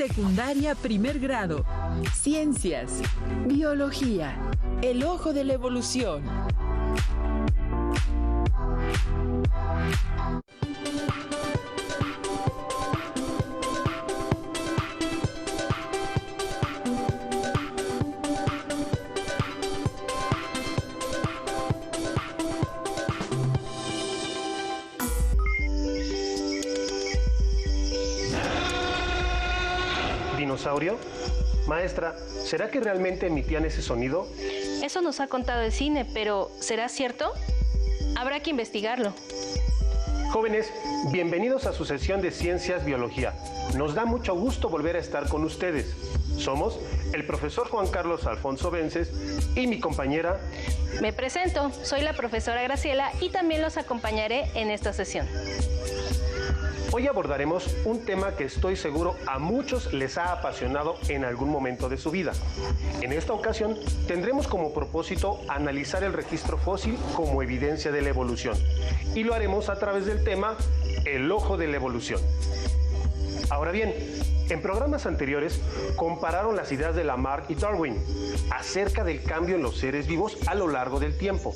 Secundaria primer grado. Ciencias. Biología. El ojo de la evolución. ¿Dinosaurio? Maestra, ¿será que realmente emitían ese sonido? Eso nos ha contado el cine, pero ¿será cierto? Habrá que investigarlo. Jóvenes, bienvenidos a su sesión de Ciencias Biología. Nos da mucho gusto volver a estar con ustedes. Somos el profesor Juan Carlos Alfonso Vences y mi compañera... Me presento, soy la profesora Graciela y también los acompañaré en esta sesión. Hoy abordaremos un tema que estoy seguro a muchos les ha apasionado en algún momento de su vida. En esta ocasión tendremos como propósito analizar el registro fósil como evidencia de la evolución. Y lo haremos a través del tema El ojo de la evolución. Ahora bien, en programas anteriores compararon las ideas de Lamarck y Darwin acerca del cambio en los seres vivos a lo largo del tiempo.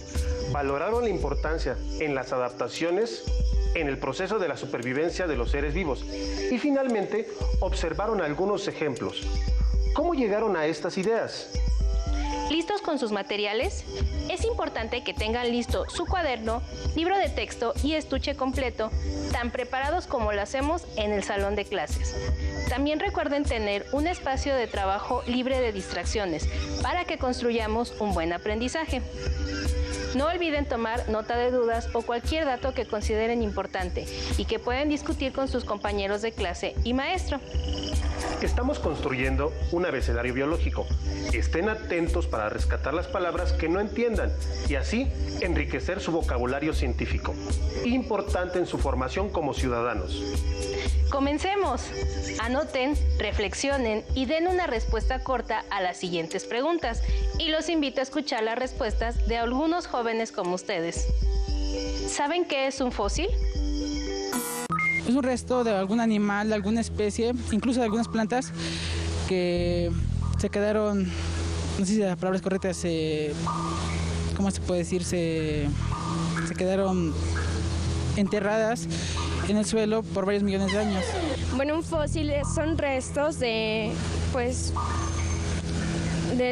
Valoraron la importancia en las adaptaciones en el proceso de la supervivencia de los seres vivos y finalmente observaron algunos ejemplos. ¿Cómo llegaron a estas ideas? ¿Listos con sus materiales? Es importante que tengan listo su cuaderno, libro de texto y estuche completo, tan preparados como lo hacemos en el salón de clases. También recuerden tener un espacio de trabajo libre de distracciones para que construyamos un buen aprendizaje. No olviden tomar nota de dudas o cualquier dato que consideren importante y que pueden discutir con sus compañeros de clase y maestro. Estamos construyendo un abecedario biológico. Estén atentos para rescatar las palabras que no entiendan y así enriquecer su vocabulario científico, importante en su formación como ciudadanos. ¡Comencemos! Anoten, reflexionen y den una respuesta corta a las siguientes preguntas. Y los invito a escuchar las respuestas de algunos jóvenes como ustedes. ¿Saben qué es un fósil? Es un resto de algún animal, de alguna especie, incluso de algunas plantas que se quedaron, no sé si la palabra es correcta, ¿cómo se puede decir? Se quedaron enterradas en el suelo por varios millones de años. Bueno, un fósil son restos de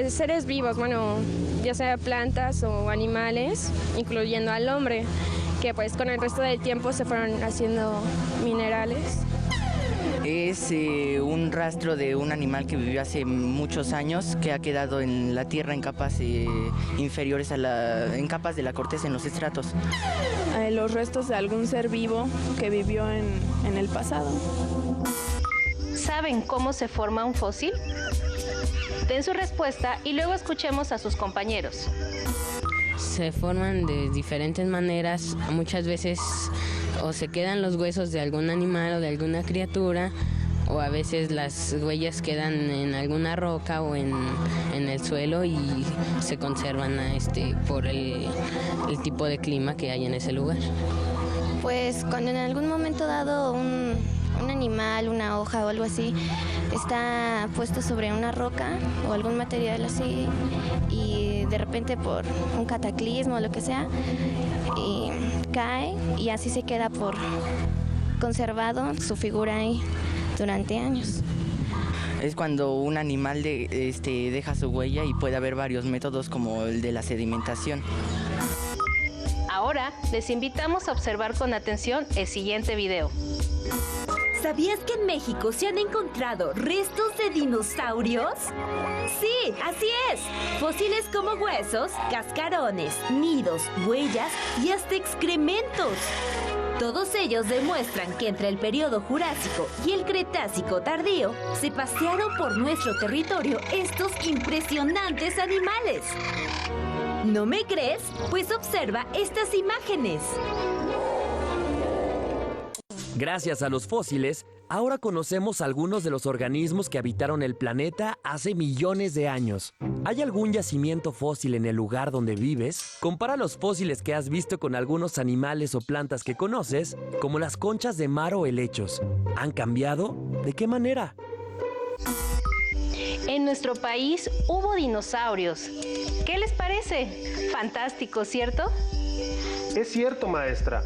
seres vivos, bueno, ya sea plantas o animales, incluyendo al hombre, que pues con el resto del tiempo se fueron haciendo minerales. Es un rastro de un animal que vivió hace muchos años, que ha quedado en la tierra en capas inferiores en capas de la corteza, en los estratos. Los restos de algún ser vivo que vivió en el pasado. ¿Saben cómo se forma un fósil? Den su respuesta y luego escuchemos a sus compañeros. Se forman de diferentes maneras, muchas veces o se quedan los huesos de algún animal o de alguna criatura, o a veces las huellas quedan en alguna roca o en el suelo y se conservan por el tipo de clima que hay en ese lugar. Pues cuando en algún momento dado un animal, una hoja o algo así, está puesto sobre una roca o algún material así y de repente por un cataclismo o lo que sea, y cae y así se queda por conservado su figura ahí durante años. Es cuando un animal deja su huella y puede haber varios métodos como el de la sedimentación. Ahora les invitamos a observar con atención el siguiente video. ¿Sabías que en México se han encontrado restos de dinosaurios? Sí, así es. Fósiles como huesos, cascarones, nidos, huellas y hasta excrementos. Todos ellos demuestran que entre el periodo Jurásico y el Cretácico tardío se pasearon por nuestro territorio estos impresionantes animales. ¿No me crees? Pues observa estas imágenes. Gracias a los fósiles, ahora conocemos algunos de los organismos que habitaron el planeta hace millones de años. ¿Hay algún yacimiento fósil en el lugar donde vives? Compara los fósiles que has visto con algunos animales o plantas que conoces, como las conchas de mar o helechos. ¿Han cambiado? ¿De qué manera? En nuestro país hubo dinosaurios. ¿Qué les parece? Fantástico, ¿cierto? Es cierto, maestra.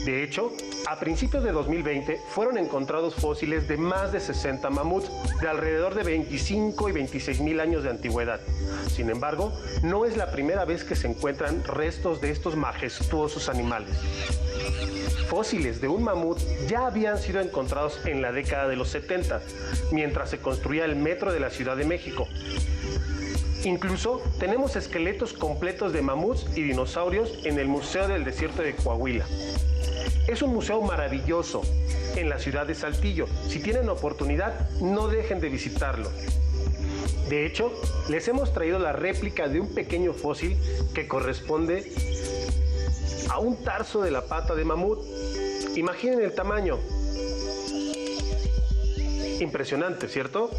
De hecho, a principios de 2020 fueron encontrados fósiles de más de 60 mamuts de alrededor de 25 y 26 mil años de antigüedad. Sin embargo, no es la primera vez que se encuentran restos de estos majestuosos animales. Fósiles de un mamut ya habían sido encontrados en la década de los 70, mientras se construía el metro de la Ciudad de México. Incluso tenemos esqueletos completos de mamuts y dinosaurios en el Museo del Desierto de Coahuila. Es un museo maravilloso en la ciudad de Saltillo. Si tienen oportunidad, no dejen de visitarlo. De hecho, les hemos traído la réplica de un pequeño fósil que corresponde a un tarso de la pata de mamut. Imaginen el tamaño. Impresionante, ¿cierto?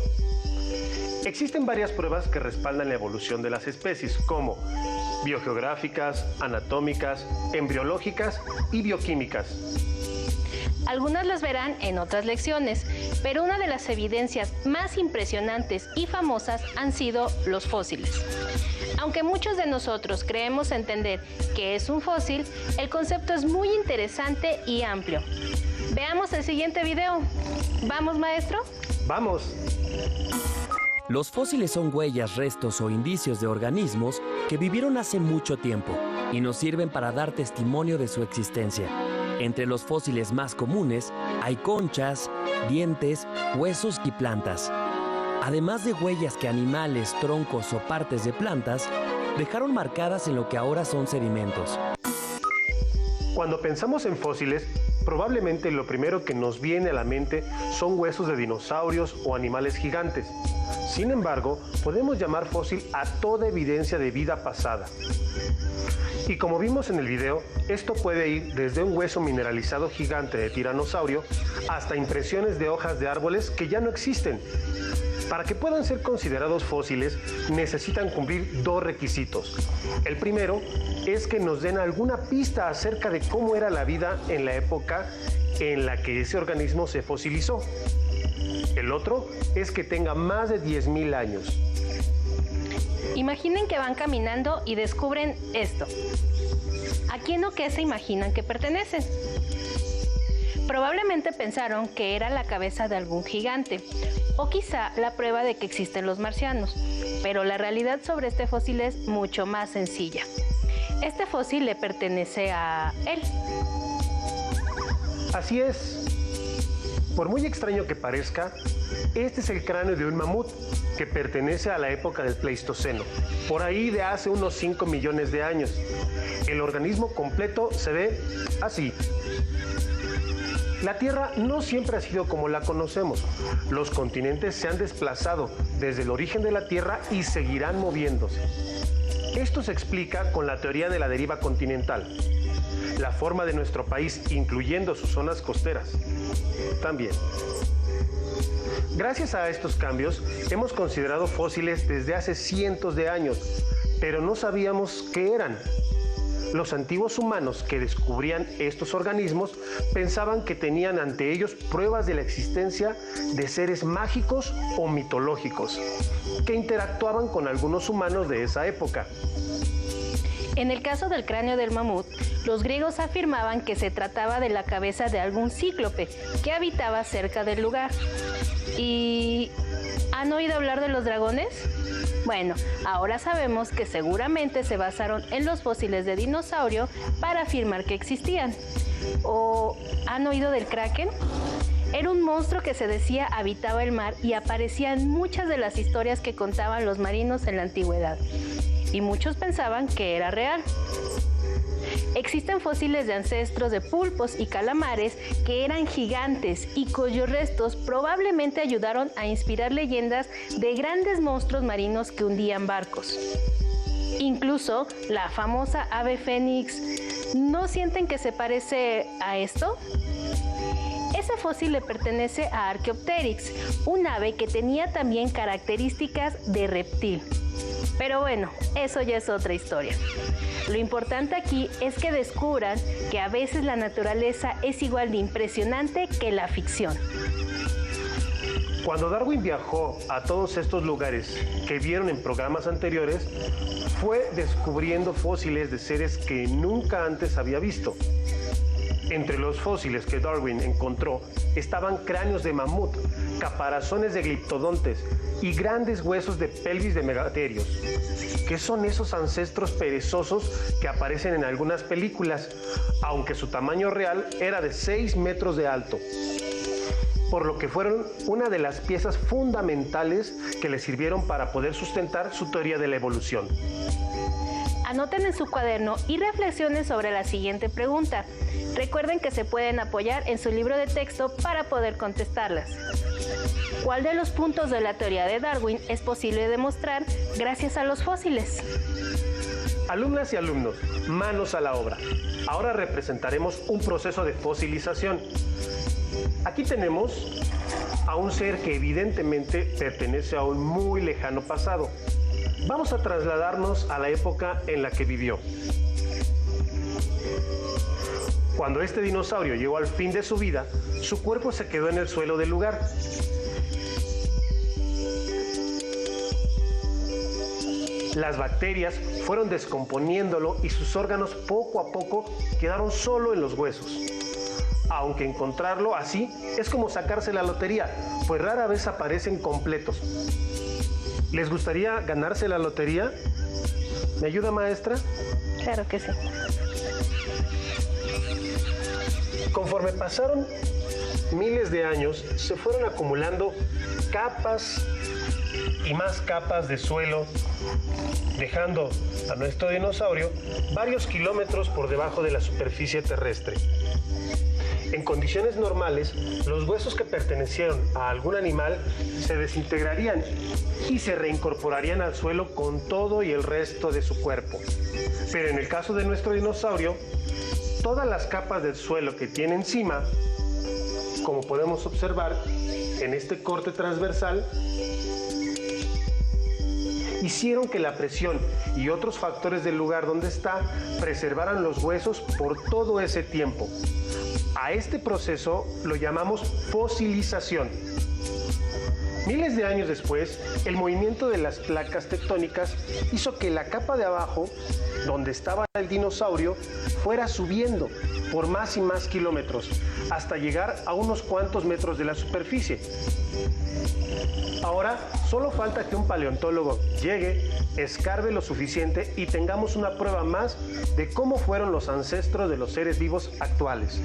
Existen varias pruebas que respaldan la evolución de las especies, como biogeográficas, anatómicas, embriológicas y bioquímicas. Algunas las verán en otras lecciones, pero una de las evidencias más impresionantes y famosas han sido los fósiles. Aunque muchos de nosotros creemos entender qué es un fósil, el concepto es muy interesante y amplio. Veamos el siguiente video. ¿Vamos, maestro? ¡Vamos! Los fósiles son huellas, restos o indicios de organismos que vivieron hace mucho tiempo y nos sirven para dar testimonio de su existencia. Entre los fósiles más comunes hay conchas, dientes, huesos y plantas. Además de huellas que animales, troncos o partes de plantas dejaron marcadas en lo que ahora son sedimentos. Cuando pensamos en fósiles, probablemente lo primero que nos viene a la mente son huesos de dinosaurios o animales gigantes. Sin embargo, podemos llamar fósil a toda evidencia de vida pasada. Y como vimos en el video, esto puede ir desde un hueso mineralizado gigante de tiranosaurio hasta impresiones de hojas de árboles que ya no existen. Para que puedan ser considerados fósiles, necesitan cumplir dos requisitos. El primero es que nos den alguna pista acerca de cómo era la vida en la época en la que ese organismo se fosilizó. El otro es que tenga más de 10.000 años. Imaginen que van caminando y descubren esto. ¿A quién o qué se imaginan que pertenecen? Probablemente pensaron que era la cabeza de algún gigante, o quizá la prueba de que existen los marcianos, pero la realidad sobre este fósil es mucho más sencilla. Este fósil le pertenece a él. Así es. Por muy extraño que parezca, este es el cráneo de un mamut que pertenece a la época del Pleistoceno, por ahí de hace unos 5 millones de años. El organismo completo se ve así. La Tierra no siempre ha sido como la conocemos. Los continentes se han desplazado desde el origen de la Tierra y seguirán moviéndose. Esto se explica con la teoría de la deriva continental. La forma de nuestro país, incluyendo sus zonas costeras, también. Gracias a estos cambios, hemos considerado fósiles desde hace cientos de años, pero no sabíamos qué eran. Los antiguos humanos que descubrían estos organismos pensaban que tenían ante ellos pruebas de la existencia de seres mágicos o mitológicos, que interactuaban con algunos humanos de esa época. En el caso del cráneo del mamut, los griegos afirmaban que se trataba de la cabeza de algún cíclope que habitaba cerca del lugar. ¿Y han oído hablar de los dragones? Bueno, ahora sabemos que seguramente se basaron en los fósiles de dinosaurio para afirmar que existían. ¿O han oído del kraken? Era un monstruo que se decía habitaba el mar y aparecía en muchas de las historias que contaban los marinos en la antigüedad. Y muchos pensaban que era real. Existen fósiles de ancestros de pulpos y calamares que eran gigantes y cuyos restos probablemente ayudaron a inspirar leyendas de grandes monstruos marinos que hundían barcos. Incluso la famosa ave fénix, ¿no sienten que se parece a esto? Ese fósil le pertenece a Archaeopteryx, un ave que tenía también características de reptil. Pero bueno, eso ya es otra historia. Lo importante aquí es que descubran que a veces la naturaleza es igual de impresionante que la ficción. Cuando Darwin viajó a todos estos lugares que vieron en programas anteriores, fue descubriendo fósiles de seres que nunca antes había visto. Entre los fósiles que Darwin encontró estaban cráneos de mamut, caparazones de gliptodontes y grandes huesos de pelvis de megaterios, que son esos ancestros perezosos que aparecen en algunas películas, aunque su tamaño real era de 6 metros de alto, por lo que fueron una de las piezas fundamentales que le sirvieron para poder sustentar su teoría de la evolución. Anoten en su cuaderno y reflexionen sobre la siguiente pregunta. Recuerden que se pueden apoyar en su libro de texto para poder contestarlas. ¿Cuál de los puntos de la teoría de Darwin es posible demostrar gracias a los fósiles? Alumnas y alumnos, manos a la obra. Ahora representaremos un proceso de fosilización. Aquí tenemos a un ser que evidentemente pertenece a un muy lejano pasado. Vamos a trasladarnos a la época en la que vivió. Cuando este dinosaurio llegó al fin de su vida, su cuerpo se quedó en el suelo del lugar. Las bacterias fueron descomponiéndolo y sus órganos poco a poco quedaron solo en los huesos. Aunque encontrarlo así es como sacarse la lotería, pues rara vez aparecen completos. ¿Les gustaría ganarse la lotería? ¿Me ayuda, maestra? Claro que sí. Conforme pasaron miles de años, se fueron acumulando capas y más capas de suelo, dejando a nuestro dinosaurio varios kilómetros por debajo de la superficie terrestre. En condiciones normales, los huesos que pertenecieron a algún animal se desintegrarían y se reincorporarían al suelo con todo y el resto de su cuerpo. Pero en el caso de nuestro dinosaurio, todas las capas del suelo que tiene encima, como podemos observar en este corte transversal, hicieron que la presión y otros factores del lugar donde está preservaran los huesos por todo ese tiempo. A este proceso lo llamamos fosilización. Miles de años después, el movimiento de las placas tectónicas hizo que la capa de abajo, donde estaba el dinosaurio, fuera subiendo por más y más kilómetros, hasta llegar a unos cuantos metros de la superficie. Ahora, solo falta que un paleontólogo llegue, escarbe lo suficiente y tengamos una prueba más de cómo fueron los ancestros de los seres vivos actuales.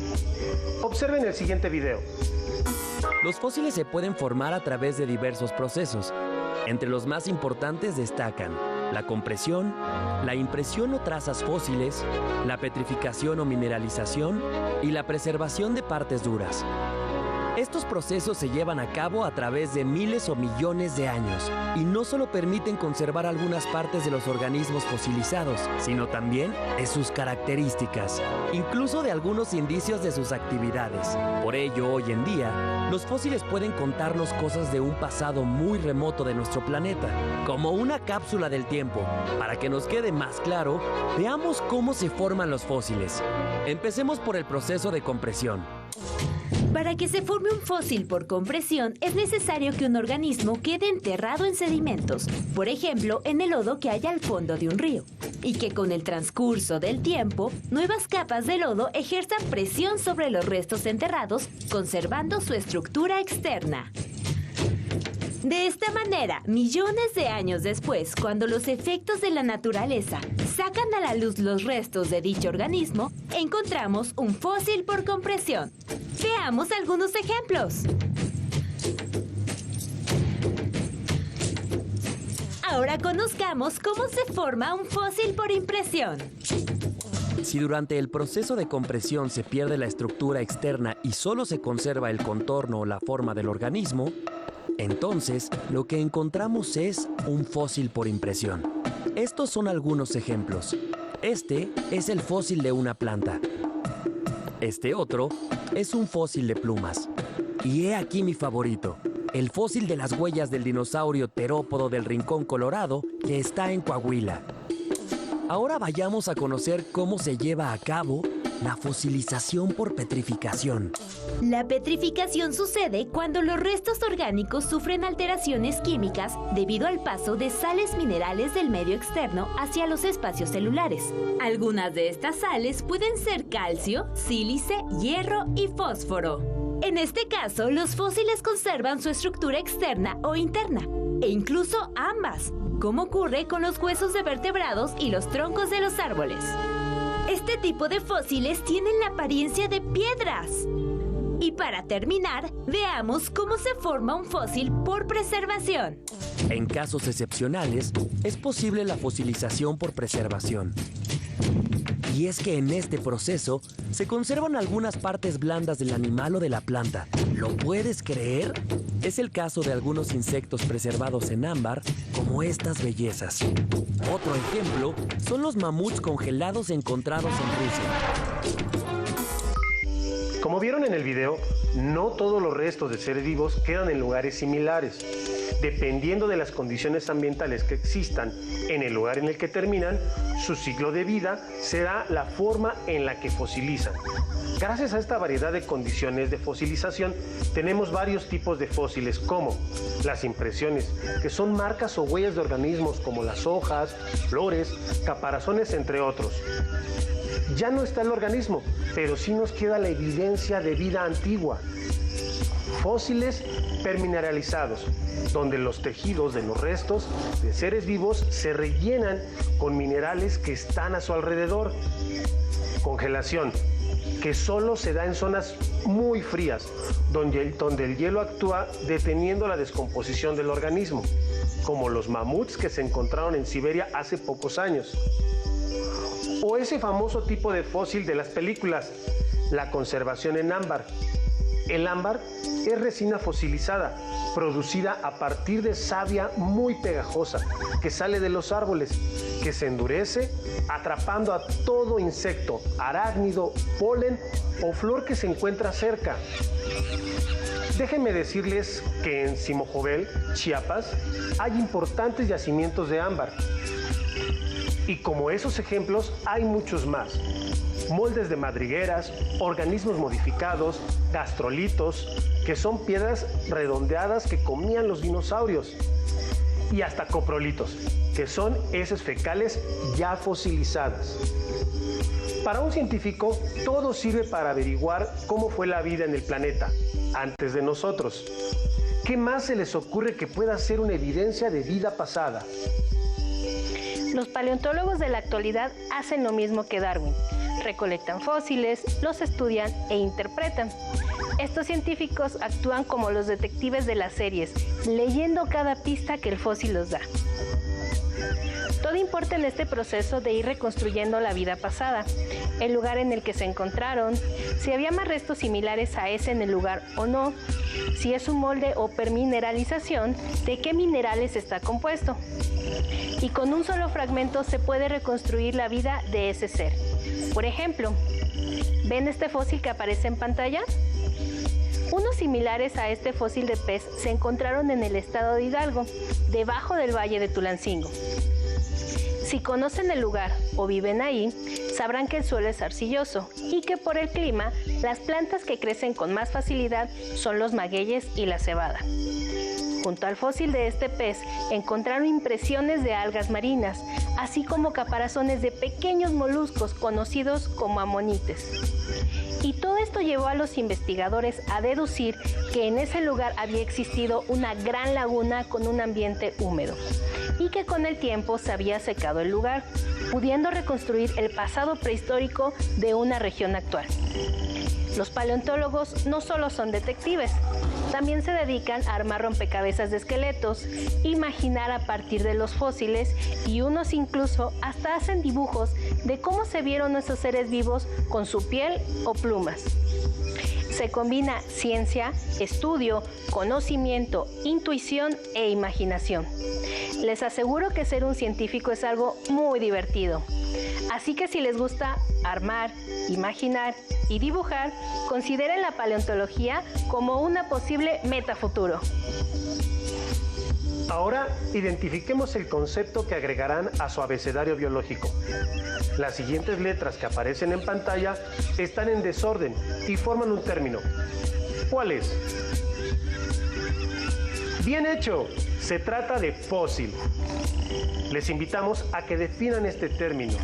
Observen el siguiente video. Los fósiles se pueden formar a través de diversos procesos. Entre los más importantes destacan la compresión, la impresión o trazas fósiles, la petrificación o mineralización y la preservación de partes duras. Estos procesos se llevan a cabo a través de miles o millones de años y no solo permiten conservar algunas partes de los organismos fosilizados, sino también de sus características, incluso de algunos indicios de sus actividades. Por ello, hoy en día, los fósiles pueden contarnos cosas de un pasado muy remoto de nuestro planeta, como una cápsula del tiempo. Para que nos quede más claro, veamos cómo se forman los fósiles. Empecemos por el proceso de compresión. Para que se forme un fósil por compresión, es necesario que un organismo quede enterrado en sedimentos, por ejemplo, en el lodo que hay al fondo de un río, y que con el transcurso del tiempo, nuevas capas de lodo ejerzan presión sobre los restos enterrados, conservando su estructura externa. De esta manera, millones de años después, cuando los efectos de la naturaleza sacan a la luz los restos de dicho organismo, encontramos un fósil por compresión. Veamos algunos ejemplos. Ahora conozcamos cómo se forma un fósil por impresión. Si durante el proceso de compresión se pierde la estructura externa y solo se conserva el contorno o la forma del organismo, entonces lo que encontramos es un fósil por impresión. Estos son algunos ejemplos. Este es el fósil de una planta. Este otro es un fósil de plumas. Y he aquí mi favorito, el fósil de las huellas del dinosaurio terópodo del Rincón Colorado, que está en Coahuila. Ahora vayamos a conocer cómo se lleva a cabo la fosilización por petrificación. La petrificación sucede cuando los restos orgánicos sufren alteraciones químicas debido al paso de sales minerales del medio externo hacia los espacios celulares. Algunas de estas sales pueden ser calcio, sílice, hierro y fósforo. En este caso, los fósiles conservan su estructura externa o interna, e incluso ambas, como ocurre con los huesos de vertebrados y los troncos de los árboles. Este tipo de fósiles tienen la apariencia de piedras. Y para terminar, veamos cómo se forma un fósil por preservación. En casos excepcionales, es posible la fosilización por preservación. Y es que en este proceso se conservan algunas partes blandas del animal o de la planta. ¿Lo puedes creer? Es el caso de algunos insectos preservados en ámbar, como estas bellezas. Otro ejemplo son los mamuts congelados encontrados en Rusia. Como vieron en el video, no todos los restos de seres vivos quedan en lugares similares. Dependiendo de las condiciones ambientales que existan en el lugar en el que terminan, su ciclo de vida será la forma en la que fosilizan. Gracias a esta variedad de condiciones de fosilización, tenemos varios tipos de fósiles como las impresiones, que son marcas o huellas de organismos como las hojas, flores, caparazones, entre otros. Ya no está el organismo, pero sí nos queda la evidencia de vida antigua. Fósiles permineralizados, donde los tejidos de los restos de seres vivos se rellenan con minerales que están a su alrededor. Congelación, que solo se da en zonas muy frías, donde el hielo actúa deteniendo la descomposición del organismo, como los mamuts que se encontraron en Siberia hace pocos años. O ese famoso tipo de fósil de las películas, la conservación en ámbar. El ámbar es resina fosilizada, producida a partir de savia muy pegajosa que sale de los árboles, que se endurece atrapando a todo insecto, arácnido, polen o flor que se encuentra cerca. Déjenme decirles que en Simojovel, Chiapas, hay importantes yacimientos de ámbar. Y como esos ejemplos, hay muchos más. Moldes de madrigueras, organismos modificados, gastrolitos, que son piedras redondeadas que comían los dinosaurios. Y hasta coprolitos, que son heces fecales ya fosilizadas. Para un científico, todo sirve para averiguar cómo fue la vida en el planeta, antes de nosotros. ¿Qué más se les ocurre que pueda ser una evidencia de vida pasada? Los paleontólogos de la actualidad hacen lo mismo que Darwin. Recolectan fósiles, los estudian e interpretan. Estos científicos actúan como los detectives de las series, leyendo cada pista que el fósil nos da. Todo importa en este proceso de ir reconstruyendo la vida pasada, el lugar en el que se encontraron, si había más restos similares a ese en el lugar o no, si es un molde o permineralización, de qué minerales está compuesto. Y con un solo fragmento se puede reconstruir la vida de ese ser. Por ejemplo, ¿ven este fósil que aparece en pantalla? Unos similares a este fósil de pez se encontraron en el estado de Hidalgo, debajo del valle de Tulancingo. Si conocen el lugar o viven ahí, sabrán que el suelo es arcilloso y que por el clima, las plantas que crecen con más facilidad son los magueyes y la cebada. Junto al fósil de este pez encontraron impresiones de algas marinas, así como caparazones de pequeños moluscos conocidos como amonites. Y todo esto llevó a los investigadores a deducir que en ese lugar había existido una gran laguna con un ambiente húmedo y que con el tiempo se había secado el lugar, pudiendo reconstruir el pasado prehistórico de una región actual. Los paleontólogos no solo son detectives, también se dedican a armar rompecabezas de esqueletos, imaginar a partir de los fósiles y unos incluso hasta hacen dibujos de cómo se vieron esos seres vivos con su piel o plumas. Se combina ciencia, estudio, conocimiento, intuición e imaginación. Les aseguro que ser un científico es algo muy divertido. Así que si les gusta armar, imaginar y dibujar, consideren la paleontología como una posible meta futuro. Ahora identifiquemos el concepto que agregarán a su abecedario biológico. Las siguientes letras que aparecen en pantalla están en desorden y forman un término. ¿Cuál es? Bien hecho, se trata de fósil. Les invitamos a que definan este término.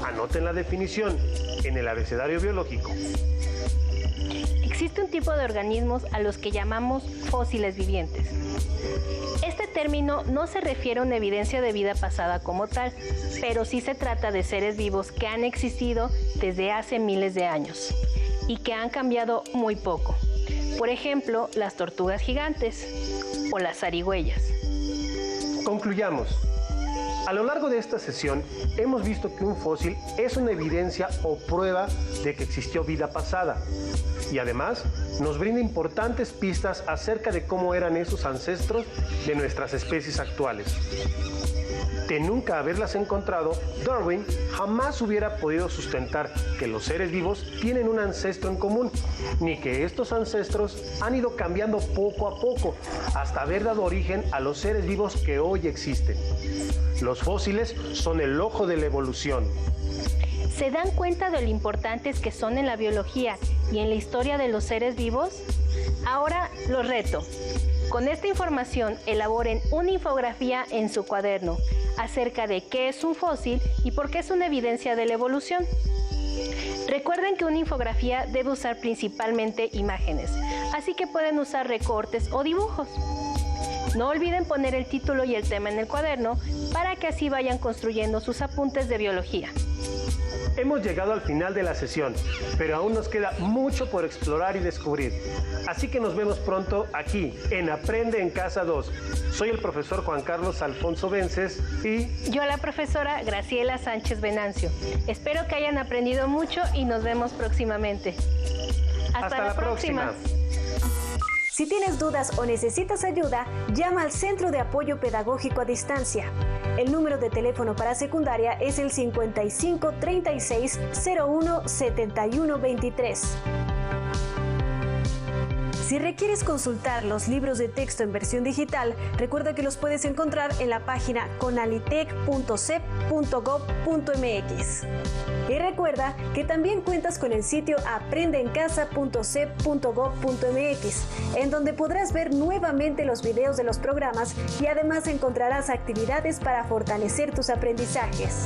Anoten la definición en el abecedario biológico. Existe un tipo de organismos a los que llamamos fósiles vivientes. Este término no se refiere a una evidencia de vida pasada como tal, pero sí se trata de seres vivos que han existido desde hace miles de años y que han cambiado muy poco. Por ejemplo, las tortugas gigantes o las zarigüeyas. Concluyamos. A lo largo de esta sesión hemos visto que un fósil es una evidencia o prueba de que existió vida pasada y además nos brinda importantes pistas acerca de cómo eran esos ancestros de nuestras especies actuales. De nunca haberlas encontrado, Darwin jamás hubiera podido sustentar que los seres vivos tienen un ancestro en común, ni que estos ancestros han ido cambiando poco a poco hasta haber dado origen a los seres vivos que hoy existen. Los fósiles son el ojo de la evolución. ¿Se dan cuenta de lo importantes que son en la biología y en la historia de los seres vivos? Ahora los reto. Con esta información elaboren una infografía en su cuaderno acerca de qué es un fósil y por qué es una evidencia de la evolución. Recuerden que una infografía debe usar principalmente imágenes, así que pueden usar recortes o dibujos. No olviden poner el título y el tema en el cuaderno para que así vayan construyendo sus apuntes de biología. Hemos llegado al final de la sesión, pero aún nos queda mucho por explorar y descubrir. Así que nos vemos pronto aquí, en Aprende en Casa 2. Soy el profesor Juan Carlos Alfonso Vences y... yo, la profesora Graciela Sánchez Venancio. Espero que hayan aprendido mucho y nos vemos próximamente. Hasta la próxima. Si tienes dudas o necesitas ayuda, llama al Centro de Apoyo Pedagógico a Distancia. El número de teléfono para secundaria es el 55 36 01 71 23. Si requieres consultar los libros de texto en versión digital, recuerda que los puedes encontrar en la página conalitec.cep.gov.mx. Y recuerda que también cuentas con el sitio aprendeencasa.cep.gov.mx, en donde podrás ver nuevamente los videos de los programas y además encontrarás actividades para fortalecer tus aprendizajes.